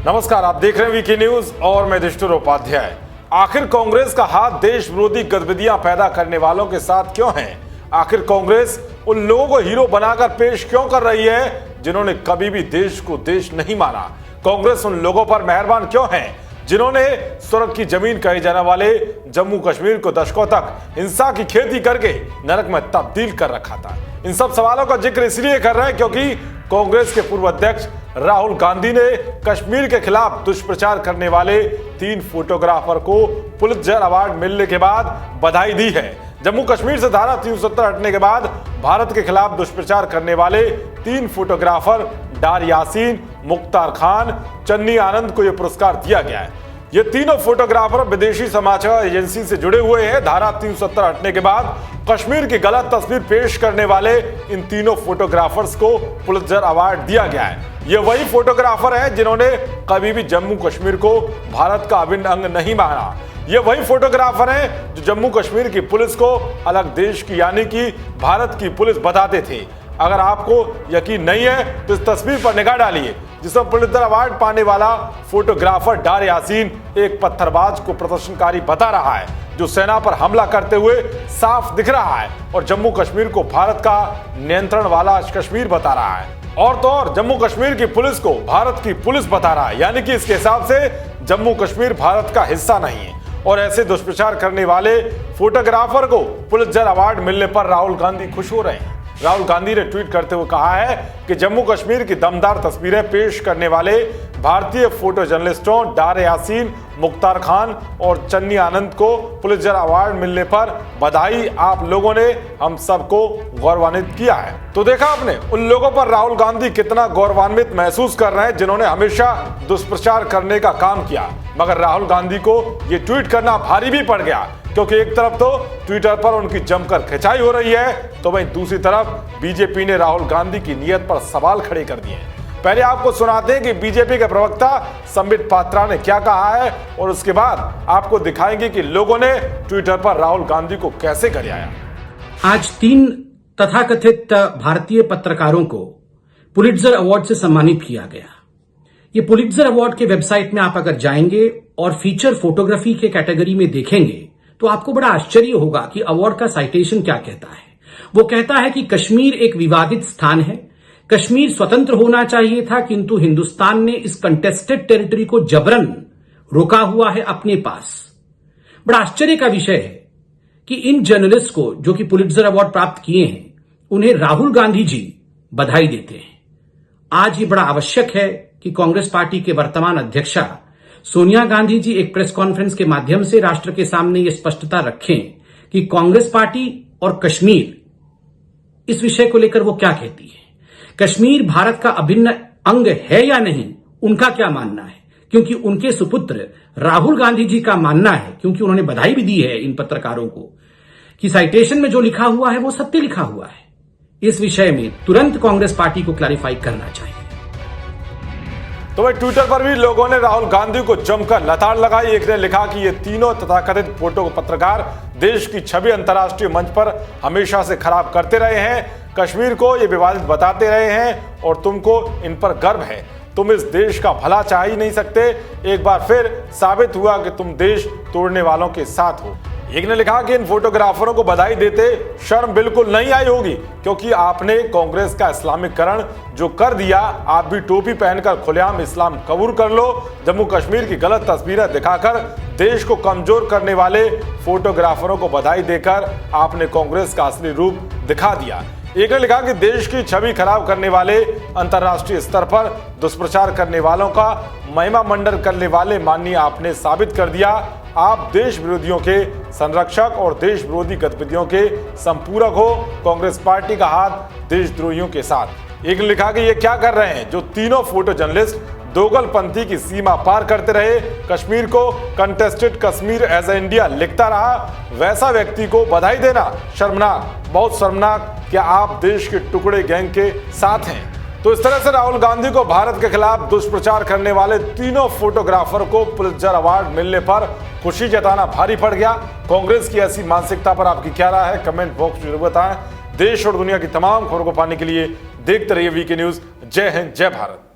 नमस्कार, आप देख रहे हैं वीके न्यूज और मैं युधिष्ठिर उपाध्याय। आखिर कांग्रेस का हाथ देश विरोधी गतिविधियां पैदा करने वालों के साथ क्यों है? आखिर कांग्रेस उन लोगों को हीरो बनाकर पेश क्यों कर रही है जिन्होंने कभी भी देश को देश नहीं माना? कांग्रेस उन लोगों पर मेहरबान क्यों है जिन्होंने स्वर्ग की जमीन कहे जाने वाले जम्मू कश्मीर को दशकों तक हिंसा की खेती करके नरक में तब्दील कर रखा था? इन सब सवालों का जिक्र इसलिए कर रहे हैं क्योंकि कांग्रेस के पूर्व अध्यक्ष राहुल गांधी ने कश्मीर के खिलाफ दुष्प्रचार करने वाले 3 फोटोग्राफर को पुलित्जर अवार्ड मिलने के बाद बधाई दी है। जम्मू कश्मीर से धारा 370 हटने के बाद भारत के खिलाफ दुष्प्रचार करने वाले 3 फोटोग्राफर डार यासीन, मुख्तार खान, चन्नी आनंद को यह पुरस्कार दिया गया है। ये तीनों फोटोग्राफर विदेशी समाचार एजेंसी से जुड़े हुए हैं। धारा 370 हटने के बाद कश्मीर की गलत तस्वीर पेश करने वाले इन तीनों फोटोग्राफर्स को पुलित्जर अवार्ड दिया गया है। ये वही फोटोग्राफर हैं जिन्होंने कभी भी जम्मू कश्मीर को भारत का अभिन्न अंग नहीं माना। ये वही फोटोग्राफर हैं जो जम्मू कश्मीर की पुलिस को अलग देश की यानी कि भारत की पुलिस बताते थे। अगर आपको यकीन नहीं है तो इस तस्वीर पर निगाह डालिए जिसमें पुलित्जर अवार्ड पाने वाला फोटोग्राफर डार यासीन एक पत्थरबाज को प्रदर्शनकारी बता रहा है जो सेना पर हमला करते हुए साफ दिख रहा है और जम्मू कश्मीर को भारत का नियंत्रण वाला कश्मीर बता रहा है। और तो और जम्मू कश्मीर की पुलिस को भारत की पुलिस बता रहा है, यानी कि इसके हिसाब से जम्मू कश्मीर भारत का हिस्सा नहीं है। और ऐसे दुष्प्रचार करने वाले फोटोग्राफर को पुलित्जर अवार्ड मिलने पर राहुल गांधी खुश हो रहे हैं। राहुल गांधी ने ट्वीट करते हुए कहा है कि जम्मू कश्मीर की दमदार तस्वीरें पेश करने वाले भारतीय फोटो जर्नलिस्टों डार यासीन, मुख्तार खान और चन्नी आनंद को पुलित्जर अवार्ड मिलने पर बधाई। आप लोगों ने हम सबको गौरवान्वित किया है। तो देखा आपने उन लोगों पर राहुल गांधी कितना गौरवान्वित महसूस कर रहे हैं जिन्होंने हमेशा दुष्प्रचार करने का काम किया। मगर राहुल गांधी को ये ट्वीट करना भारी भी पड़ गया क्योंकि एक तरफ तो ट्विटर पर उनकी जमकर खिंचाई हो रही है तो वहीं दूसरी तरफ बीजेपी ने राहुल गांधी की नीयत पर सवाल खड़े कर दिए। पहले आपको सुनाते हैं कि बीजेपी के प्रवक्ता संबित पात्रा ने क्या कहा है और उसके बाद आपको दिखाएंगे कि लोगों ने ट्विटर पर राहुल गांधी को कैसे गिराया। आज 3 तथाकथित भारतीय पत्रकारों को पुलित्जर अवार्ड से सम्मानित किया गया। ये पुलित्जर अवार्ड के वेबसाइट में आप अगर जाएंगे और फीचर फोटोग्राफी के कैटेगरी में देखेंगे तो आपको बड़ा आश्चर्य होगा कि अवार्ड का साइटेशन क्या कहता है। वो कहता है कि कश्मीर एक विवादित स्थान है, कश्मीर स्वतंत्र होना चाहिए था किंतु हिंदुस्तान ने इस कंटेस्टेड टेरिटरी को जबरन रोका हुआ है अपने पास। बड़ा आश्चर्य का विषय है कि इन जर्नलिस्ट को जो कि पुलित्जर अवार्ड प्राप्त किए हैं उन्हें राहुल गांधी जी बधाई देते हैं। आज ये बड़ा आवश्यक है कि कांग्रेस पार्टी के वर्तमान अध्यक्षा सोनिया गांधी जी एक प्रेस कॉन्फ्रेंस के माध्यम से राष्ट्र के सामने यह स्पष्टता रखें कि कांग्रेस पार्टी और कश्मीर इस विषय को लेकर वो क्या कहती है। कश्मीर भारत का अभिन्न अंग है या नहीं, उनका क्या मानना है, क्योंकि उनके सुपुत्र राहुल गांधी जी का मानना है, क्योंकि उन्होंने बधाई भी दी है इन पत्रकारों को कि साइटेशन में जो लिखा हुआ है वो सत्य लिखा हुआ है। इस विषय में तुरंत कांग्रेस पार्टी को क्लैरिफाई करना चाहिए। तो भाई ट्विटर पर भी लोगों ने राहुल गांधी को जमकर लताड़ लगाई। एक ने लिखा कि ये तीनों तथाकथित फोटो पत्रकार देश की छवि अंतर्राष्ट्रीय मंच पर हमेशा से खराब करते रहे हैं, कश्मीर को ये विवादित बताते रहे हैं और तुमको इन पर गर्व है। तुम इस देश का भला चाह ही नहीं सकते। एक बार फिर साबित हुआ कि तुम देश तोड़ने वालों के साथ हो। एक ने लिखा कि इन फोटोग्राफरों को बधाई देते शर्म बिल्कुल नहीं आई होगी क्योंकि आपने कांग्रेस का इस्लामीकरण जो कर दिया, आप भी टोपी पहनकर खुलेआम इस्लाम कबूल कर लो। जम्मू कश्मीर की गलत तस्वीरें दिखाकर देश को कमजोर करने वाले फोटोग्राफरों को बधाई देकर आपने कांग्रेस का असली रूप दिखा दिया। एक ने लिखा कि देश की छवि खराब करने वाले, अंतर्राष्ट्रीय स्तर पर दुष्प्रचार करने वालों का महिमा मंडन करने वाले माननीय आपने साबित कर दिया आप देश विरोधियों के संरक्षक और देश विरोधी गतिविधियों के संपूरक हो। कांग्रेस पार्टी का हाथ देशद्रोहियों के साथ। एक ने लिखा कि ये क्या कर रहे हैं जो तीनों फोटो जर्नलिस्ट दोगलपंथी की सीमा पार करते रहे, कश्मीर को contested Kashmir as a India लिखता रहा, वैसा व्यक्ति को बधाई देना शर्मनाक, बहुत शर्मनाक। क्या आप देश के टुकड़े गैंग के साथ हैं? तो इस तरह से राहुल गांधी को भारत के खिलाफ दुष्प्रचार करने वाले तीनों फोटोग्राफर को पुलित्जर अवार्ड मिलने पर खुशी जताना भारी पड़ गया। कांग्रेस की ऐसी मानसिकता पर आपकी क्या राय है, कमेंट बॉक्स में जरूर बताएं। देश और दुनिया की तमाम खबरों को पाने के लिए देखते रहिए वीके न्यूज। जय हिंद, जय भारत।